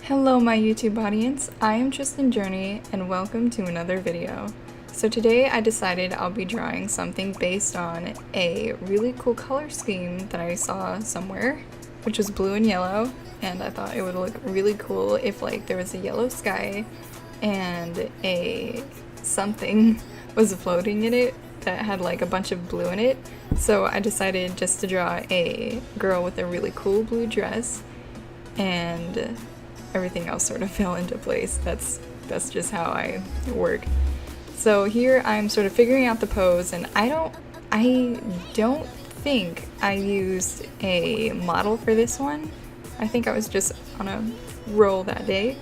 Hello my YouTube audience, I am Tristan Journey and welcome to another video. So today I decided I'll be drawing something based on a really cool color scheme that I saw somewhere, which was blue and yellow, and I thought it would look really cool if like there was a yellow sky and something was floating in it that had like a bunch of blue in it. So I decided just to draw a girl with a really cool blue dress, and everything else sort of fell into place. That's just how I work. So here I'm sort of figuring out the pose, and I don't think I used a model for this one. I think I was just on a roll that day.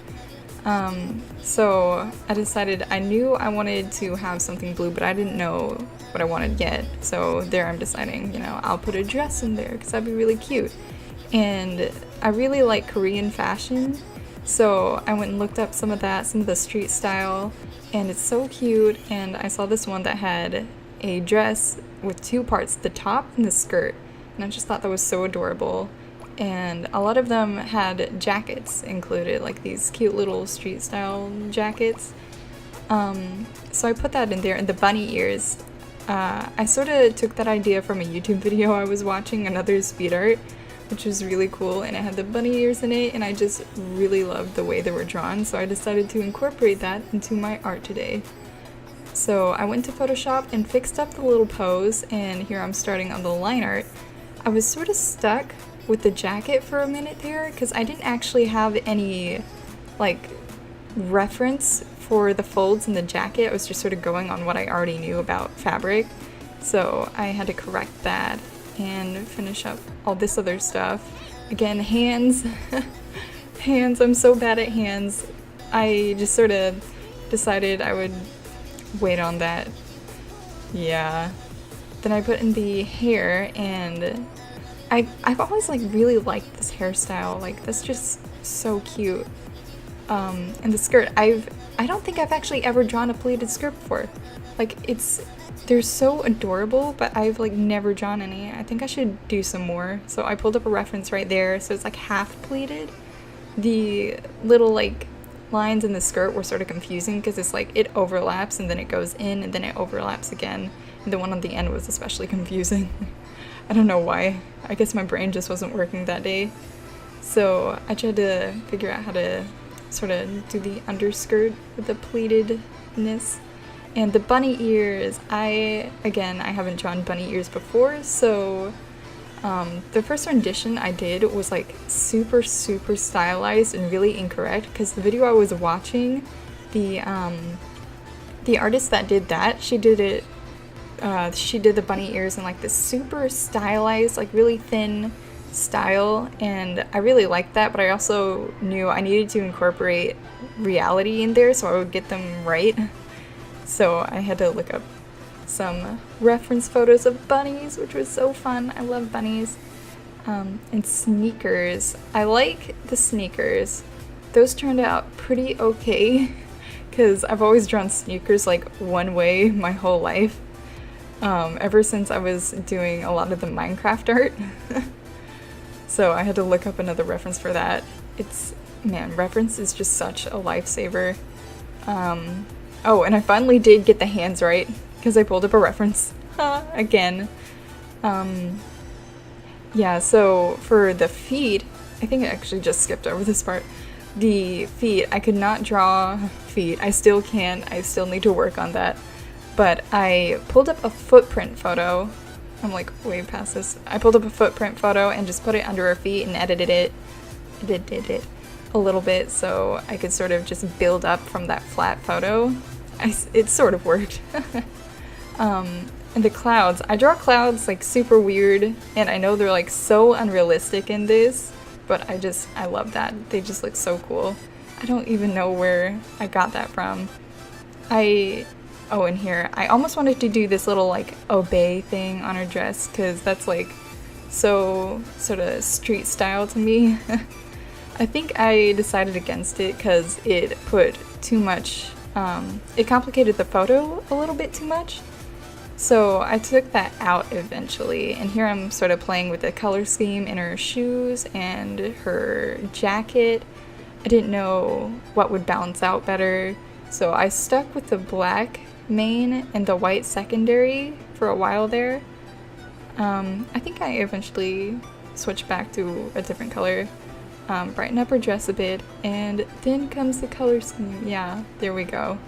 So I decided I knew I wanted to have something blue, but I didn't know what I wanted yet. So there I'm deciding, I'll put a dress in there because that'd be really cute. And I really like Korean fashion. So I went and looked up some of the street style, and it's so cute. And I saw this one that had a dress with two parts, the top and the skirt, and I just thought that was so adorable. And a lot of them had jackets included, like these cute little street style jackets. So I put that in there, and the bunny ears. I sort of took that idea from a YouTube video I was watching, another SpeedArt, which was really cool, and it had the bunny ears in it, and I just really loved the way they were drawn, so I decided to incorporate that into my art today. So I went to Photoshop and fixed up the little pose, and here I'm starting on the line art. I was sort of stuck with the jacket for a minute there, because I didn't actually have any like reference for the folds in the jacket. I was just sort of going on what I already knew about fabric, so I had to correct that and finish up all this other stuff. Again, hands. Hands, I'm so bad at hands. I just sort of decided I would wait on that. Yeah. Then I put in the hair, and I've always like really liked this hairstyle. Like, that's just so cute. And the skirt, I don't think I've actually ever drawn a pleated skirt before. Like, they're so adorable, but I've like never drawn any. I think I should do some more. So I pulled up a reference right there. So it's like half pleated. The little like lines in the skirt were sort of confusing because it's like it overlaps and then it goes in and then it overlaps again. And the one on the end was especially confusing. I don't know why. I guess my brain just wasn't working that day. So I tried to figure out how to sort of do the underskirt with the pleatedness. And the bunny ears, I haven't drawn bunny ears before, so the first rendition I did was like super stylized and really incorrect, because the video I was watching, the artist that did that, she did the bunny ears in like this super stylized, like really thin style, and I really liked that, but I also knew I needed to incorporate reality in there so I would get them right. So I had to look up some reference photos of bunnies, which was so fun. I love bunnies. And sneakers. I like the sneakers. Those turned out pretty okay, because I've always drawn sneakers like one way my whole life. Ever since I was doing a lot of the Minecraft art. So I had to look up another reference for that. Man, reference is just such a lifesaver. Oh, and I finally did get the hands right, because I pulled up a reference again. Yeah, so for the feet, I think I actually just skipped over this part. The feet, I could not draw feet. I still can't. I still need to work on that. But I pulled up a footprint photo. I'm like way past this. I pulled up a footprint photo and just put it under her feet and edited it a little bit so I could sort of just build up from that flat photo. It sort of worked. And the clouds, I draw clouds like super weird, and I know they're like so unrealistic in this, but I love that. They just look so cool. I don't even know where I got that from. Oh, and here, I almost wanted to do this little like obey thing on her dress, because that's like so sort of street style to me. I think I decided against it because it put too much, it complicated the photo a little bit too much. So I took that out eventually, and here I'm sort of playing with the color scheme in her shoes and her jacket. I didn't know what would balance out better, so I stuck with the black main and the white secondary for a while there. I think I eventually switched back to a different color, brighten up her dress a bit, and then comes the color scheme. Yeah, there we go.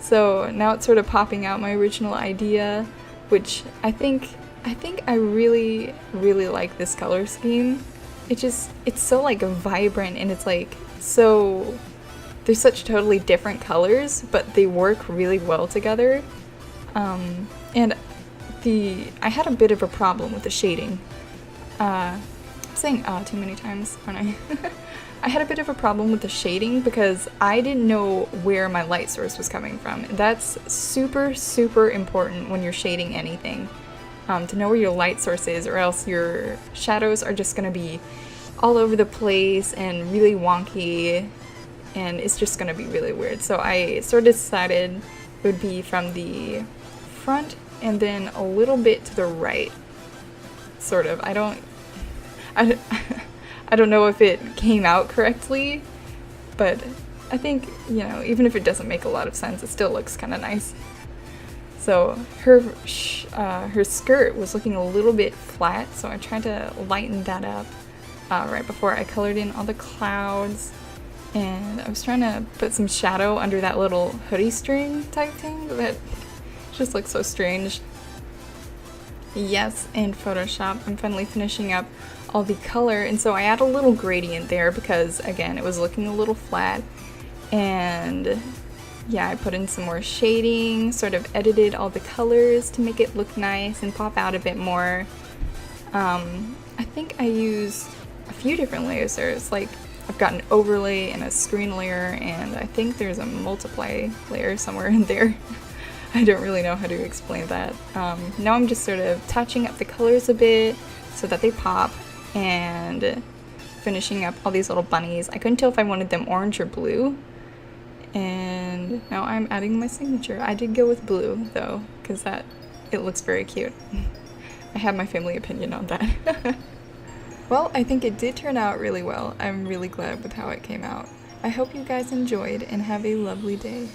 So now it's sort of popping out my original idea, which I think I really, really like this color scheme. It's so like vibrant, and it's like so, they're such totally different colors, but they work really well together. And I had a bit of a problem with the shading. I'm saying too many times, aren't I? I had a bit of a problem with the shading because I didn't know where my light source was coming from. That's super, super important when you're shading anything. To know where your light source is, or else your shadows are just gonna be all over the place and really wonky, and it's just gonna be really weird. So I sort of decided it would be from the front and then a little bit to the right. Sort of. I don't know if it came out correctly, but I think, you know, even if it doesn't make a lot of sense, it still looks kind of nice. So her skirt was looking a little bit flat, so I tried to lighten that up right before I colored in all the clouds. And I was trying to put some shadow under that little hoodie string type thing that just looks so strange. Yes, in Photoshop, I'm finally finishing up all the color, and so I add a little gradient there because, again, it was looking a little flat. And yeah, I put in some more shading, sort of edited all the colors to make it look nice and pop out a bit more. I think I used a few different layers there. It's like I've got an overlay and a screen layer, and I think there's a multiply layer somewhere in there. I don't really know how to explain that. Now I'm just sort of touching up the colors a bit so that they pop, and finishing up all these little bunnies. I couldn't tell if I wanted them orange or blue. And now I'm adding my signature. I did go with blue though, because it looks very cute. I have my family opinion on that. Well, I think it did turn out really well. I'm really glad with how it came out. I hope you guys enjoyed and have a lovely day.